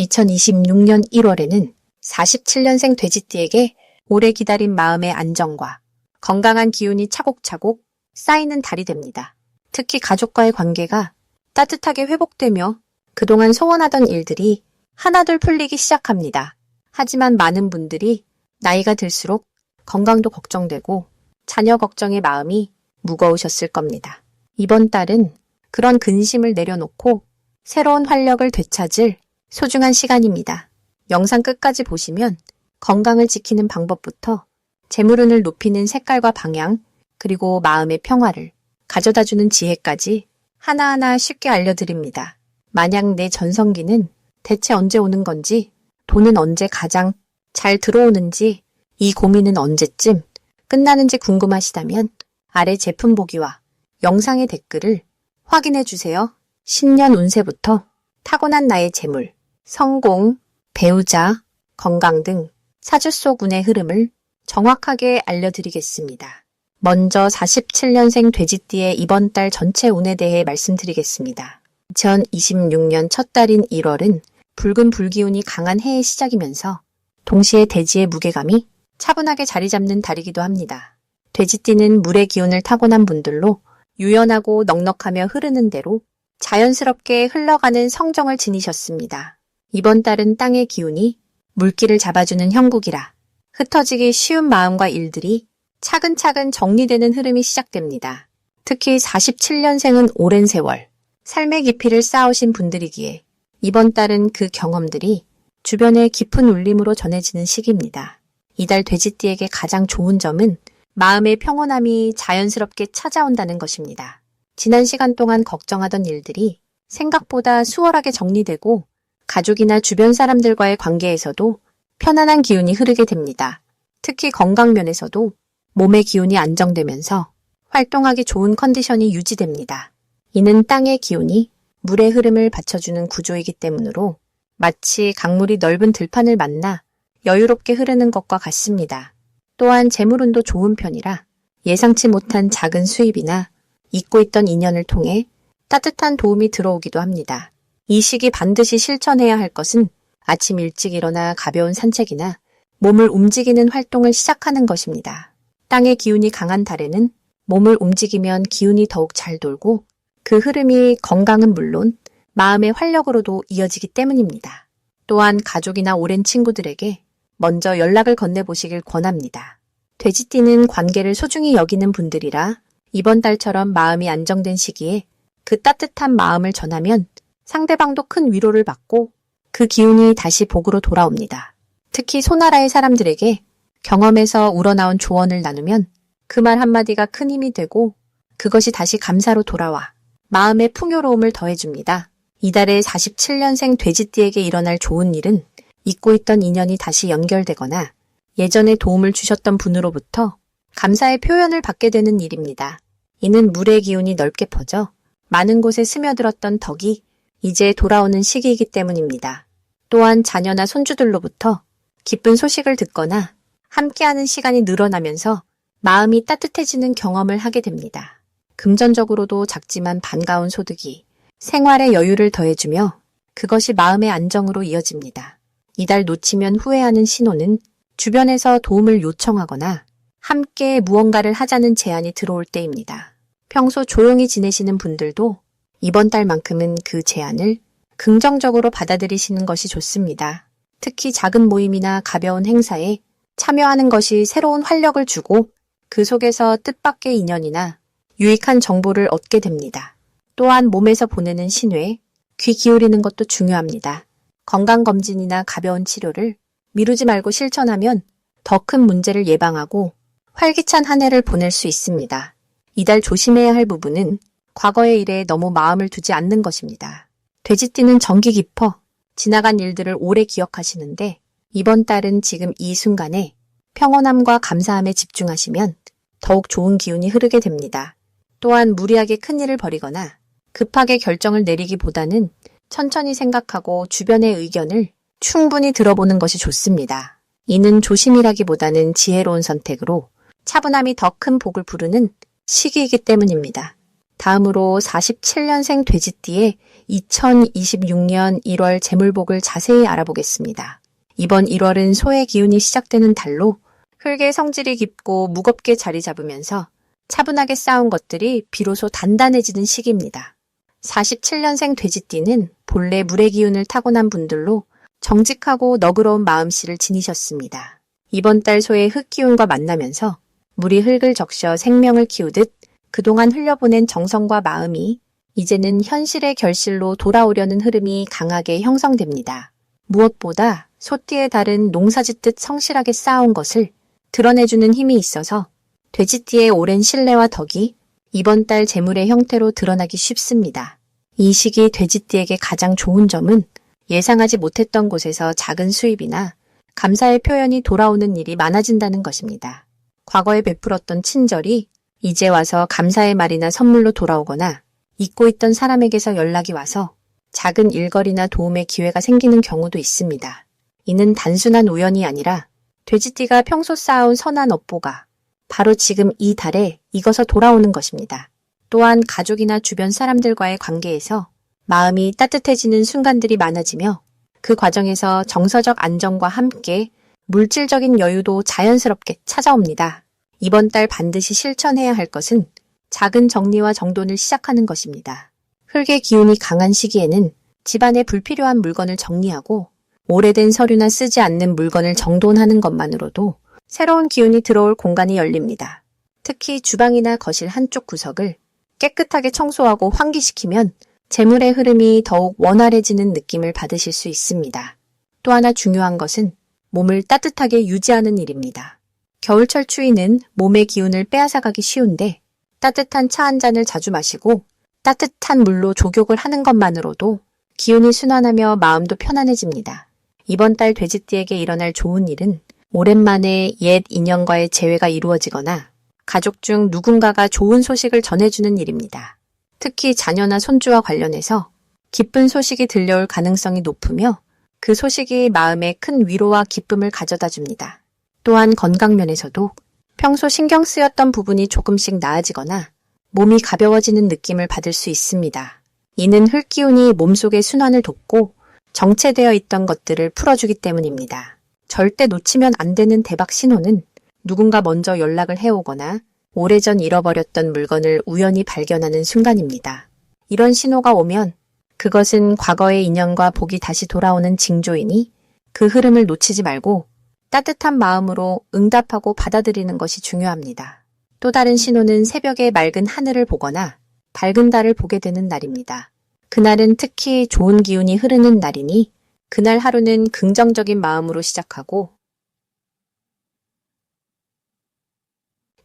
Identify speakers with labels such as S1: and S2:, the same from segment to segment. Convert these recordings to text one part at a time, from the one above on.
S1: 2026년 1월에는 47년생 돼지띠에게 오래 기다린 마음의 안정과 건강한 기운이 차곡차곡 쌓이는 달이 됩니다. 특히 가족과의 관계가 따뜻하게 회복되며 그동안 소원하던 일들이 하나둘 풀리기 시작합니다. 하지만 많은 분들이 나이가 들수록 건강도 걱정되고 자녀 걱정의 마음이 무거우셨을 겁니다. 이번 달은 그런 근심을 내려놓고 새로운 활력을 되찾을 소중한 시간입니다. 영상 끝까지 보시면 건강을 지키는 방법부터 재물운을 높이는 색깔과 방향, 그리고 마음의 평화를 가져다주는 지혜까지 하나하나 쉽게 알려드립니다. 만약 내 전성기는 대체 언제 오는 건지, 돈은 언제 가장 잘 들어오는지, 이 고민은 언제쯤 끝나는지 궁금하시다면 아래 제품 보기와 영상의 댓글을 확인해 주세요. 신년 운세부터 타고난 나의 재물, 성공, 배우자, 건강 등 사주 속 운의 흐름을 정확하게 알려드리겠습니다. 먼저 47년생 돼지띠의 이번 달 전체 운에 대해 말씀드리겠습니다. 2026년 첫 달인 1월은 붉은 불기운이 강한 해의 시작이면서 동시에 대지의 무게감이 차분하게 자리 잡는 달이기도 합니다. 돼지띠는 물의 기운을 타고난 분들로 유연하고 넉넉하며 흐르는 대로 자연스럽게 흘러가는 성정을 지니셨습니다. 이번 달은 땅의 기운이 물기를 잡아주는 형국이라 흩어지기 쉬운 마음과 일들이 차근차근 정리되는 흐름이 시작됩니다. 특히 47년생은 오랜 세월, 삶의 깊이를 쌓으신 분들이기에 이번 달은 그 경험들이 주변에 깊은 울림으로 전해지는 시기입니다. 이달 돼지띠에게 가장 좋은 점은 마음의 평온함이 자연스럽게 찾아온다는 것입니다. 지난 시간 동안 걱정하던 일들이 생각보다 수월하게 정리되고 가족이나 주변 사람들과의 관계에서도 편안한 기운이 흐르게 됩니다. 특히 건강 면에서도 몸의 기운이 안정되면서 활동하기 좋은 컨디션이 유지됩니다. 이는 땅의 기운이 물의 흐름을 받쳐주는 구조이기 때문으로 마치 강물이 넓은 들판을 만나 여유롭게 흐르는 것과 같습니다. 또한 재물운도 좋은 편이라 예상치 못한 작은 수입이나 잊고 있던 인연을 통해 따뜻한 도움이 들어오기도 합니다. 이 시기 반드시 실천해야 할 것은 아침 일찍 일어나 가벼운 산책이나 몸을 움직이는 활동을 시작하는 것입니다. 땅의 기운이 강한 달에는 몸을 움직이면 기운이 더욱 잘 돌고 그 흐름이 건강은 물론 마음의 활력으로도 이어지기 때문입니다. 또한 가족이나 오랜 친구들에게 먼저 연락을 건네보시길 권합니다. 돼지띠는 관계를 소중히 여기는 분들이라 이번 달처럼 마음이 안정된 시기에 그 따뜻한 마음을 전하면 상대방도 큰 위로를 받고 그 기운이 다시 복으로 돌아옵니다. 특히 소나라의 사람들에게 경험에서 우러나온 조언을 나누면 그 말 한마디가 큰 힘이 되고 그것이 다시 감사로 돌아와 마음의 풍요로움을 더해줍니다. 이달의 47년생 돼지띠에게 일어날 좋은 일은 잊고 있던 인연이 다시 연결되거나 예전에 도움을 주셨던 분으로부터 감사의 표현을 받게 되는 일입니다. 이는 물의 기운이 넓게 퍼져 많은 곳에 스며들었던 덕이 이제 돌아오는 시기이기 때문입니다. 또한 자녀나 손주들로부터 기쁜 소식을 듣거나 함께하는 시간이 늘어나면서 마음이 따뜻해지는 경험을 하게 됩니다. 금전적으로도 작지만 반가운 소득이 생활의 여유를 더해주며 그것이 마음의 안정으로 이어집니다. 이달 놓치면 후회하는 신호는 주변에서 도움을 요청하거나 함께 무언가를 하자는 제안이 들어올 때입니다. 평소 조용히 지내시는 분들도 이번 달만큼은 그 제안을 긍정적으로 받아들이시는 것이 좋습니다. 특히 작은 모임이나 가벼운 행사에 참여하는 것이 새로운 활력을 주고 그 속에서 뜻밖의 인연이나 유익한 정보를 얻게 됩니다. 또한 몸에서 보내는 신뢰, 귀 기울이는 것도 중요합니다. 건강검진이나 가벼운 치료를 미루지 말고 실천하면 더 큰 문제를 예방하고 활기찬 한 해를 보낼 수 있습니다. 이달 조심해야 할 부분은 과거의 일에 너무 마음을 두지 않는 것입니다. 돼지띠는 정기 깊어 지나간 일들을 오래 기억하시는데 이번 달은 지금 이 순간에 평온함과 감사함에 집중하시면 더욱 좋은 기운이 흐르게 됩니다. 또한 무리하게 큰일을 벌이거나 급하게 결정을 내리기보다는 천천히 생각하고 주변의 의견을 충분히 들어보는 것이 좋습니다. 이는 조심이라기보다는 지혜로운 선택으로 차분함이 더 큰 복을 부르는 시기이기 때문입니다. 다음으로 47년생 돼지띠의 2026년 1월 재물복을 자세히 알아보겠습니다. 이번 1월은 소의 기운이 시작되는 달로 흙의 성질이 깊고 무겁게 자리 잡으면서 차분하게 쌓은 것들이 비로소 단단해지는 시기입니다. 47년생 돼지띠는 본래 물의 기운을 타고난 분들로 정직하고 너그러운 마음씨를 지니셨습니다. 이번 달 소의 흙 기운과 만나면서 물이 흙을 적셔 생명을 키우듯 그동안 흘려보낸 정성과 마음이 이제는 현실의 결실로 돌아오려는 흐름이 강하게 형성됩니다. 무엇보다 소띠의 달은 농사짓듯 성실하게 쌓아온 것을 드러내주는 힘이 있어서 돼지띠의 오랜 신뢰와 덕이 이번 달 재물의 형태로 드러나기 쉽습니다. 이 시기 돼지띠에게 가장 좋은 점은 예상하지 못했던 곳에서 작은 수입이나 감사의 표현이 돌아오는 일이 많아진다는 것입니다. 과거에 베풀었던 친절이 이제 와서 감사의 말이나 선물로 돌아오거나 잊고 있던 사람에게서 연락이 와서 작은 일거리나 도움의 기회가 생기는 경우도 있습니다. 이는 단순한 우연이 아니라 돼지띠가 평소 쌓아온 선한 업보가 바로 지금 이 달에 익어서 돌아오는 것입니다. 또한 가족이나 주변 사람들과의 관계에서 마음이 따뜻해지는 순간들이 많아지며 그 과정에서 정서적 안정과 함께 물질적인 여유도 자연스럽게 찾아옵니다. 이번 달 반드시 실천해야 할 것은 작은 정리와 정돈을 시작하는 것입니다. 흙의 기운이 강한 시기에는 집안에 불필요한 물건을 정리하고 오래된 서류나 쓰지 않는 물건을 정돈하는 것만으로도 새로운 기운이 들어올 공간이 열립니다. 특히 주방이나 거실 한쪽 구석을 깨끗하게 청소하고 환기시키면 재물의 흐름이 더욱 원활해지는 느낌을 받으실 수 있습니다. 또 하나 중요한 것은 몸을 따뜻하게 유지하는 일입니다. 겨울철 추위는 몸의 기운을 빼앗아가기 쉬운데 따뜻한 차 한 잔을 자주 마시고 따뜻한 물로 족욕을 하는 것만으로도 기운이 순환하며 마음도 편안해집니다. 이번 달 돼지띠에게 일어날 좋은 일은 오랜만에 옛 인연과의 재회가 이루어지거나 가족 중 누군가가 좋은 소식을 전해주는 일입니다. 특히 자녀나 손주와 관련해서 기쁜 소식이 들려올 가능성이 높으며 그 소식이 마음에 큰 위로와 기쁨을 가져다 줍니다. 또한 건강면에서도 평소 신경 쓰였던 부분이 조금씩 나아지거나 몸이 가벼워지는 느낌을 받을 수 있습니다. 이는 흙기운이 몸속의 순환을 돕고 정체되어 있던 것들을 풀어주기 때문입니다. 절대 놓치면 안 되는 대박 신호는 누군가 먼저 연락을 해오거나 오래전 잃어버렸던 물건을 우연히 발견하는 순간입니다. 이런 신호가 오면 그것은 과거의 인연과 복이 다시 돌아오는 징조이니 그 흐름을 놓치지 말고 따뜻한 마음으로 응답하고 받아들이는 것이 중요합니다. 또 다른 신호는 새벽에 맑은 하늘을 보거나 밝은 달을 보게 되는 날입니다. 그날은 특히 좋은 기운이 흐르는 날이니 그날 하루는 긍정적인 마음으로 시작하고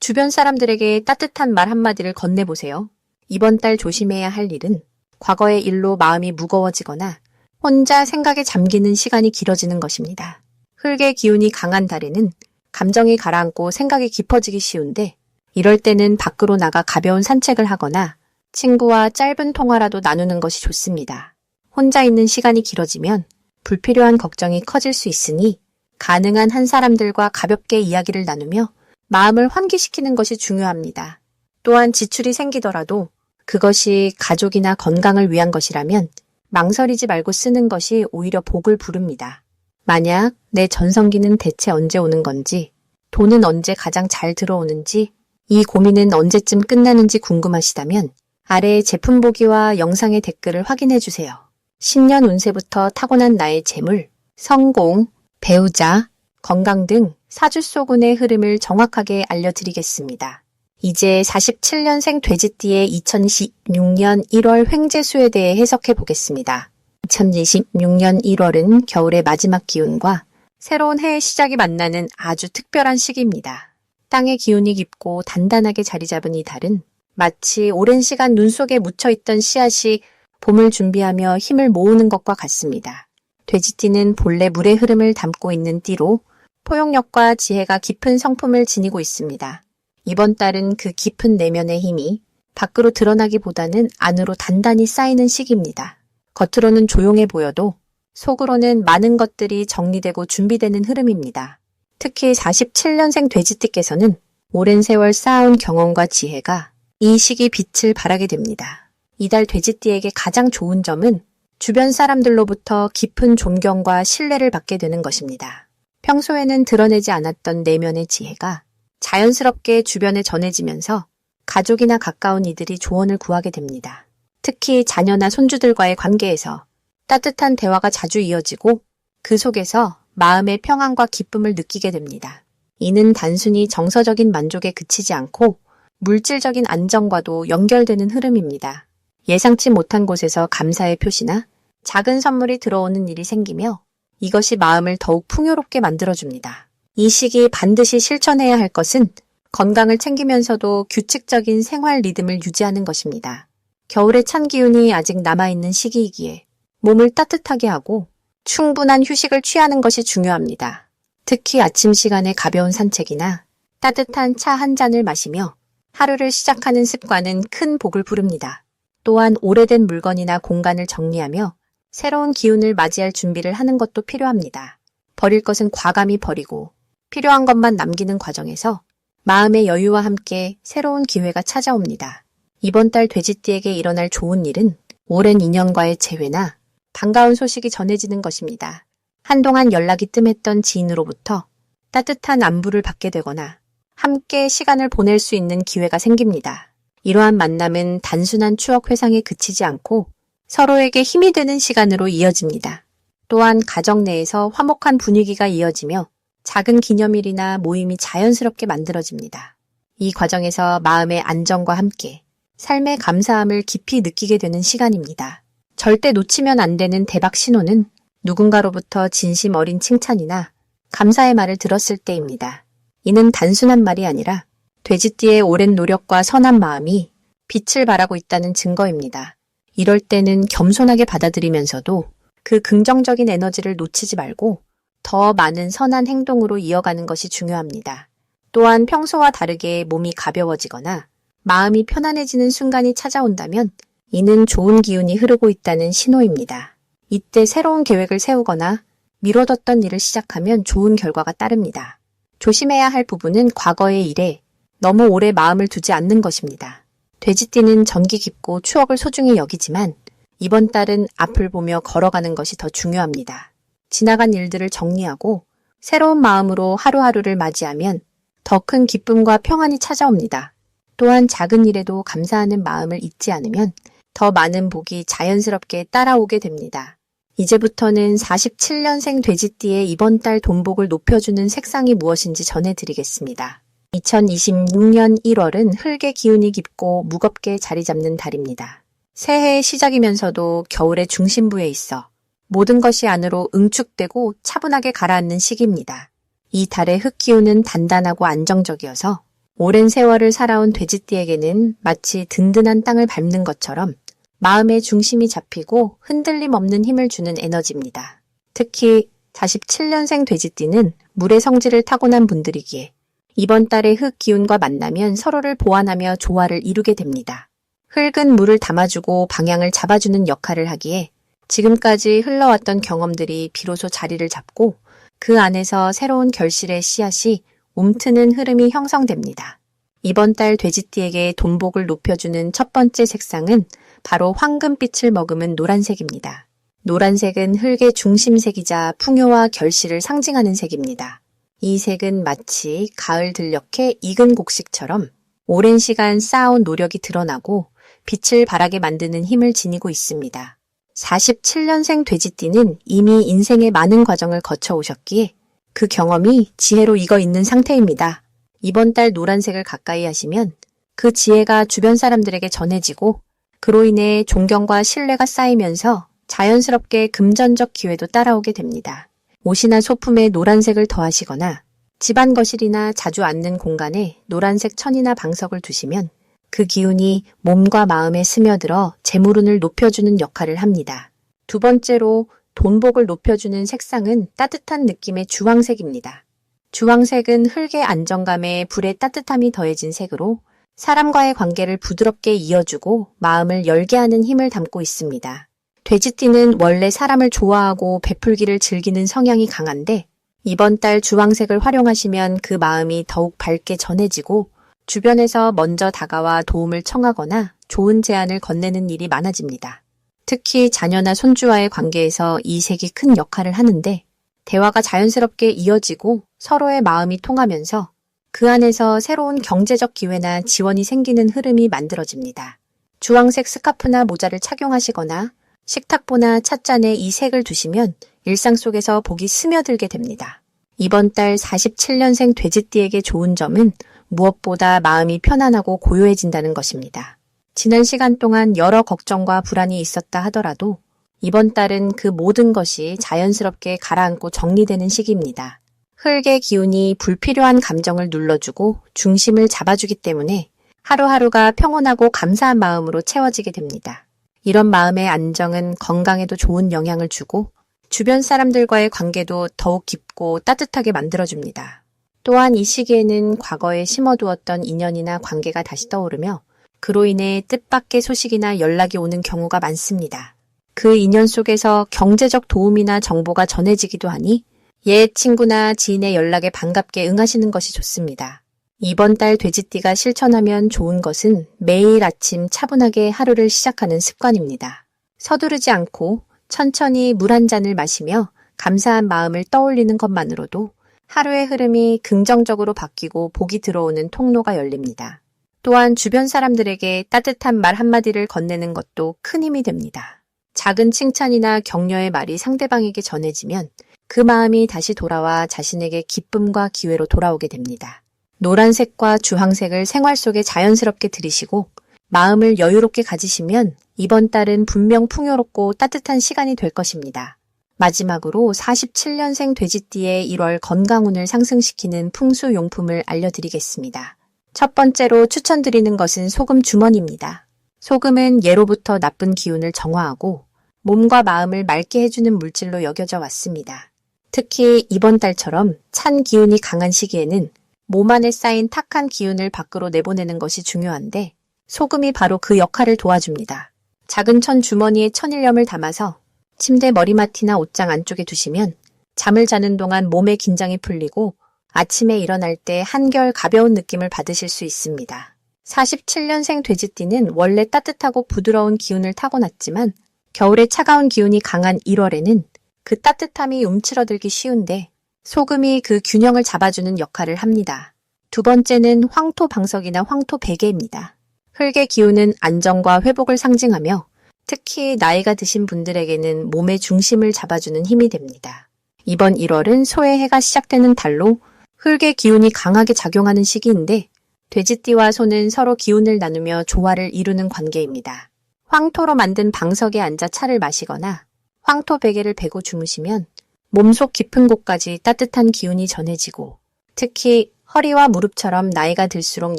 S1: 주변 사람들에게 따뜻한 말 한마디를 건네보세요. 이번 달 조심해야 할 일은 과거의 일로 마음이 무거워지거나 혼자 생각에 잠기는 시간이 길어지는 것입니다. 흙의 기운이 강한 달에는 감정이 가라앉고 생각이 깊어지기 쉬운데 이럴 때는 밖으로 나가 가벼운 산책을 하거나 친구와 짧은 통화라도 나누는 것이 좋습니다. 혼자 있는 시간이 길어지면 불필요한 걱정이 커질 수 있으니 가능한 한 사람들과 가볍게 이야기를 나누며 마음을 환기시키는 것이 중요합니다. 또한 지출이 생기더라도 그것이 가족이나 건강을 위한 것이라면 망설이지 말고 쓰는 것이 오히려 복을 부릅니다. 만약 내 전성기는 대체 언제 오는 건지, 돈은 언제 가장 잘 들어오는지, 이 고민은 언제쯤 끝나는지 궁금하시다면 아래의 제품 보기와 영상의 댓글을 확인해 주세요. 신년 운세부터 타고난 나의 재물, 성공, 배우자, 건강 등 사주소군의 흐름을 정확하게 알려드리겠습니다. 이제 47년생 돼지띠의 2026년 1월 횡재수에 대해 해석해 보겠습니다. 2026년 1월은 겨울의 마지막 기운과 새로운 해의 시작이 만나는 아주 특별한 시기입니다. 땅의 기운이 깊고 단단하게 자리 잡은 이 달은 마치 오랜 시간 눈 속에 묻혀있던 씨앗이 봄을 준비하며 힘을 모으는 것과 같습니다. 돼지띠는 본래 물의 흐름을 담고 있는 띠로 포용력과 지혜가 깊은 성품을 지니고 있습니다. 이번 달은 그 깊은 내면의 힘이 밖으로 드러나기보다는 안으로 단단히 쌓이는 시기입니다. 겉으로는 조용해 보여도 속으로는 많은 것들이 정리되고 준비되는 흐름입니다. 특히 47년생 돼지띠께서는 오랜 세월 쌓아온 경험과 지혜가 이 시기 빛을 발하게 됩니다. 이달 돼지띠에게 가장 좋은 점은 주변 사람들로부터 깊은 존경과 신뢰를 받게 되는 것입니다. 평소에는 드러내지 않았던 내면의 지혜가 자연스럽게 주변에 전해지면서 가족이나 가까운 이들이 조언을 구하게 됩니다. 특히 자녀나 손주들과의 관계에서 따뜻한 대화가 자주 이어지고 그 속에서 마음의 평안과 기쁨을 느끼게 됩니다. 이는 단순히 정서적인 만족에 그치지 않고 물질적인 안정과도 연결되는 흐름입니다. 예상치 못한 곳에서 감사의 표시나 작은 선물이 들어오는 일이 생기며 이것이 마음을 더욱 풍요롭게 만들어줍니다. 이 시기 반드시 실천해야 할 것은 건강을 챙기면서도 규칙적인 생활 리듬을 유지하는 것입니다. 겨울의 찬 기운이 아직 남아있는 시기이기에 몸을 따뜻하게 하고 충분한 휴식을 취하는 것이 중요합니다. 특히 아침 시간에 가벼운 산책이나 따뜻한 차 한 잔을 마시며 하루를 시작하는 습관은 큰 복을 부릅니다. 또한 오래된 물건이나 공간을 정리하며 새로운 기운을 맞이할 준비를 하는 것도 필요합니다. 버릴 것은 과감히 버리고 필요한 것만 남기는 과정에서 마음의 여유와 함께 새로운 기회가 찾아옵니다. 이번 달 돼지띠에게 일어날 좋은 일은 오랜 인연과의 재회나 반가운 소식이 전해지는 것입니다. 한동안 연락이 뜸했던 지인으로부터 따뜻한 안부를 받게 되거나 함께 시간을 보낼 수 있는 기회가 생깁니다. 이러한 만남은 단순한 추억 회상에 그치지 않고 서로에게 힘이 되는 시간으로 이어집니다. 또한 가정 내에서 화목한 분위기가 이어지며 작은 기념일이나 모임이 자연스럽게 만들어집니다. 이 과정에서 마음의 안정과 함께 삶의 감사함을 깊이 느끼게 되는 시간입니다. 절대 놓치면 안 되는 대박 신호는 누군가로부터 진심 어린 칭찬이나 감사의 말을 들었을 때입니다. 이는 단순한 말이 아니라 돼지띠의 오랜 노력과 선한 마음이 빛을 발하고 있다는 증거입니다. 이럴 때는 겸손하게 받아들이면서도 그 긍정적인 에너지를 놓치지 말고 더 많은 선한 행동으로 이어가는 것이 중요합니다. 또한 평소와 다르게 몸이 가벼워지거나 마음이 편안해지는 순간이 찾아온다면 이는 좋은 기운이 흐르고 있다는 신호입니다. 이때 새로운 계획을 세우거나 미뤄뒀던 일을 시작하면 좋은 결과가 따릅니다. 조심해야 할 부분은 과거의 일에 너무 오래 마음을 두지 않는 것입니다. 돼지띠는 정기 깊고 추억을 소중히 여기지만 이번 달은 앞을 보며 걸어가는 것이 더 중요합니다. 지나간 일들을 정리하고 새로운 마음으로 하루하루를 맞이하면 더 큰 기쁨과 평안이 찾아옵니다. 또한 작은 일에도 감사하는 마음을 잊지 않으면 더 많은 복이 자연스럽게 따라오게 됩니다. 이제부터는 47년생 돼지띠의 이번 달 돈복을 높여주는 색상이 무엇인지 전해드리겠습니다. 2026년 1월은 흙의 기운이 깊고 무겁게 자리 잡는 달입니다. 새해의 시작이면서도 겨울의 중심부에 있어 모든 것이 안으로 응축되고 차분하게 가라앉는 시기입니다. 이 달의 흙 기운은 단단하고 안정적이어서 오랜 세월을 살아온 돼지띠에게는 마치 든든한 땅을 밟는 것처럼 마음의 중심이 잡히고 흔들림 없는 힘을 주는 에너지입니다. 특히 47년생 돼지띠는 물의 성질을 타고난 분들이기에 이번 달의 흙 기운과 만나면 서로를 보완하며 조화를 이루게 됩니다. 흙은 물을 담아주고 방향을 잡아주는 역할을 하기에 지금까지 흘러왔던 경험들이 비로소 자리를 잡고 그 안에서 새로운 결실의 씨앗이 움트는 흐름이 형성됩니다. 이번 달 돼지띠에게 돈복을 높여주는 첫 번째 색상은 바로 황금빛을 머금은 노란색입니다. 노란색은 흙의 중심색이자 풍요와 결실을 상징하는 색입니다. 이 색은 마치 가을 들녘의 익은 곡식처럼 오랜 시간 쌓아온 노력이 드러나고 빛을 발하게 만드는 힘을 지니고 있습니다. 47년생 돼지띠는 이미 인생의 많은 과정을 거쳐오셨기에 그 경험이 지혜로 익어 있는 상태입니다. 이번 달 노란색을 가까이 하시면 그 지혜가 주변 사람들에게 전해지고 그로 인해 존경과 신뢰가 쌓이면서 자연스럽게 금전적 기회도 따라오게 됩니다. 옷이나 소품에 노란색을 더하시거나 집안 거실이나 자주 앉는 공간에 노란색 천이나 방석을 두시면 그 기운이 몸과 마음에 스며들어 재물운을 높여주는 역할을 합니다. 두 번째로 돈복을 높여주는 색상은 따뜻한 느낌의 주황색입니다. 주황색은 흙의 안정감에 불의 따뜻함이 더해진 색으로 사람과의 관계를 부드럽게 이어주고 마음을 열게 하는 힘을 담고 있습니다. 돼지띠는 원래 사람을 좋아하고 베풀기를 즐기는 성향이 강한데 이번 달 주황색을 활용하시면 그 마음이 더욱 밝게 전해지고 주변에서 먼저 다가와 도움을 청하거나 좋은 제안을 건네는 일이 많아집니다. 특히 자녀나 손주와의 관계에서 이 색이 큰 역할을 하는데 대화가 자연스럽게 이어지고 서로의 마음이 통하면서 그 안에서 새로운 경제적 기회나 지원이 생기는 흐름이 만들어집니다. 주황색 스카프나 모자를 착용하시거나 식탁보나 찻잔에 이 색을 두시면 일상 속에서 복이 스며들게 됩니다. 이번 달 47년생 돼지띠에게 좋은 점은 무엇보다 마음이 편안하고 고요해진다는 것입니다. 지난 시간 동안 여러 걱정과 불안이 있었다 하더라도 이번 달은 그 모든 것이 자연스럽게 가라앉고 정리되는 시기입니다. 흙의 기운이 불필요한 감정을 눌러주고 중심을 잡아주기 때문에 하루하루가 평온하고 감사한 마음으로 채워지게 됩니다. 이런 마음의 안정은 건강에도 좋은 영향을 주고 주변 사람들과의 관계도 더욱 깊고 따뜻하게 만들어줍니다. 또한 이 시기에는 과거에 심어두었던 인연이나 관계가 다시 떠오르며 그로 인해 뜻밖의 소식이나 연락이 오는 경우가 많습니다. 그 인연 속에서 경제적 도움이나 정보가 전해지기도 하니 옛 친구나 지인의 연락에 반갑게 응하시는 것이 좋습니다. 이번 달 돼지띠가 실천하면 좋은 것은 매일 아침 차분하게 하루를 시작하는 습관입니다. 서두르지 않고 천천히 물 한 잔을 마시며 감사한 마음을 떠올리는 것만으로도 하루의 흐름이 긍정적으로 바뀌고 복이 들어오는 통로가 열립니다. 또한 주변 사람들에게 따뜻한 말 한마디를 건네는 것도 큰 힘이 됩니다. 작은 칭찬이나 격려의 말이 상대방에게 전해지면 그 마음이 다시 돌아와 자신에게 기쁨과 기회로 돌아오게 됩니다. 노란색과 주황색을 생활 속에 자연스럽게 들이시고 마음을 여유롭게 가지시면 이번 달은 분명 풍요롭고 따뜻한 시간이 될 것입니다. 마지막으로 47년생 돼지띠의 1월 건강운을 상승시키는 풍수용품을 알려드리겠습니다. 첫 번째로 추천드리는 것은 소금 주머니입니다. 소금은 예로부터 나쁜 기운을 정화하고 몸과 마음을 맑게 해주는 물질로 여겨져 왔습니다. 특히 이번 달처럼 찬 기운이 강한 시기에는 몸 안에 쌓인 탁한 기운을 밖으로 내보내는 것이 중요한데 소금이 바로 그 역할을 도와줍니다. 작은 천 주머니에 천일염을 담아서 침대 머리맡이나 옷장 안쪽에 두시면 잠을 자는 동안 몸의 긴장이 풀리고 아침에 일어날 때 한결 가벼운 느낌을 받으실 수 있습니다. 47년생 돼지띠는 원래 따뜻하고 부드러운 기운을 타고났지만 겨울에 차가운 기운이 강한 1월에는 그 따뜻함이 움츠러들기 쉬운데 소금이 그 균형을 잡아주는 역할을 합니다. 두 번째는 황토방석이나 황토베개입니다. 흙의 기운은 안정과 회복을 상징하며 특히 나이가 드신 분들에게는 몸의 중심을 잡아주는 힘이 됩니다. 이번 1월은 소의 해가 시작되는 달로 흙의 기운이 강하게 작용하는 시기인데 돼지띠와 소는 서로 기운을 나누며 조화를 이루는 관계입니다. 황토로 만든 방석에 앉아 차를 마시거나 황토 베개를 베고 주무시면 몸속 깊은 곳까지 따뜻한 기운이 전해지고 특히 허리와 무릎처럼 나이가 들수록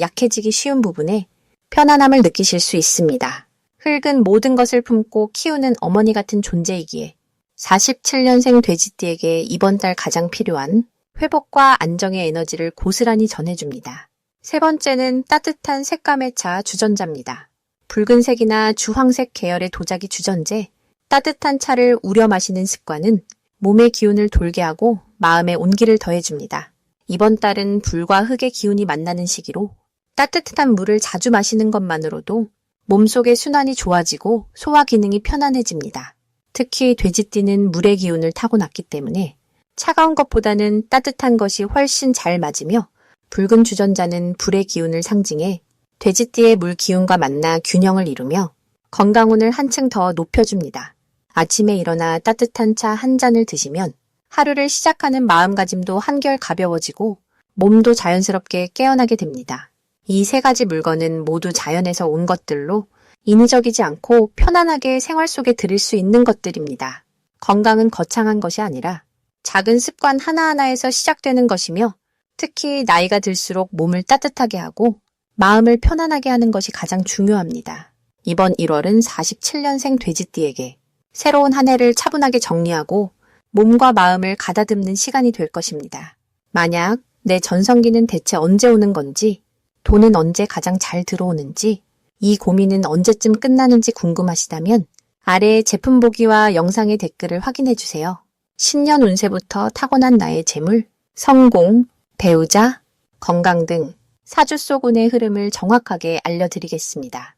S1: 약해지기 쉬운 부분에 편안함을 느끼실 수 있습니다. 흙은 모든 것을 품고 키우는 어머니 같은 존재이기에 47년생 돼지띠에게 이번 달 가장 필요한 회복과 안정의 에너지를 고스란히 전해줍니다. 세 번째는 따뜻한 색감의 차 주전자입니다. 붉은색이나 주황색 계열의 도자기 주전제, 따뜻한 차를 우려 마시는 습관은 몸의 기운을 돌게 하고 마음의 온기를 더해줍니다. 이번 달은 불과 흙의 기운이 만나는 시기로 따뜻한 물을 자주 마시는 것만으로도 몸속의 순환이 좋아지고 소화 기능이 편안해집니다. 특히 돼지띠는 물의 기운을 타고났기 때문에 차가운 것보다는 따뜻한 것이 훨씬 잘 맞으며 붉은 주전자는 불의 기운을 상징해 돼지띠의 물 기운과 만나 균형을 이루며 건강운을 한층 더 높여줍니다. 아침에 일어나 따뜻한 차 한 잔을 드시면 하루를 시작하는 마음가짐도 한결 가벼워지고 몸도 자연스럽게 깨어나게 됩니다. 이 세 가지 물건은 모두 자연에서 온 것들로 인위적이지 않고 편안하게 생활 속에 들일 수 있는 것들입니다. 건강은 거창한 것이 아니라 작은 습관 하나하나에서 시작되는 것이며 특히 나이가 들수록 몸을 따뜻하게 하고 마음을 편안하게 하는 것이 가장 중요합니다. 이번 1월은 47년생 돼지띠에게 새로운 한 해를 차분하게 정리하고 몸과 마음을 가다듬는 시간이 될 것입니다. 만약 내 전성기는 대체 언제 오는 건지, 돈은 언제 가장 잘 들어오는지, 이 고민은 언제쯤 끝나는지 궁금하시다면 아래의 제품 보기와 영상의 댓글을 확인해 주세요. 신년 운세부터 타고난 나의 재물, 성공, 배우자, 건강 등 사주 속 운의 흐름을 정확하게 알려드리겠습니다.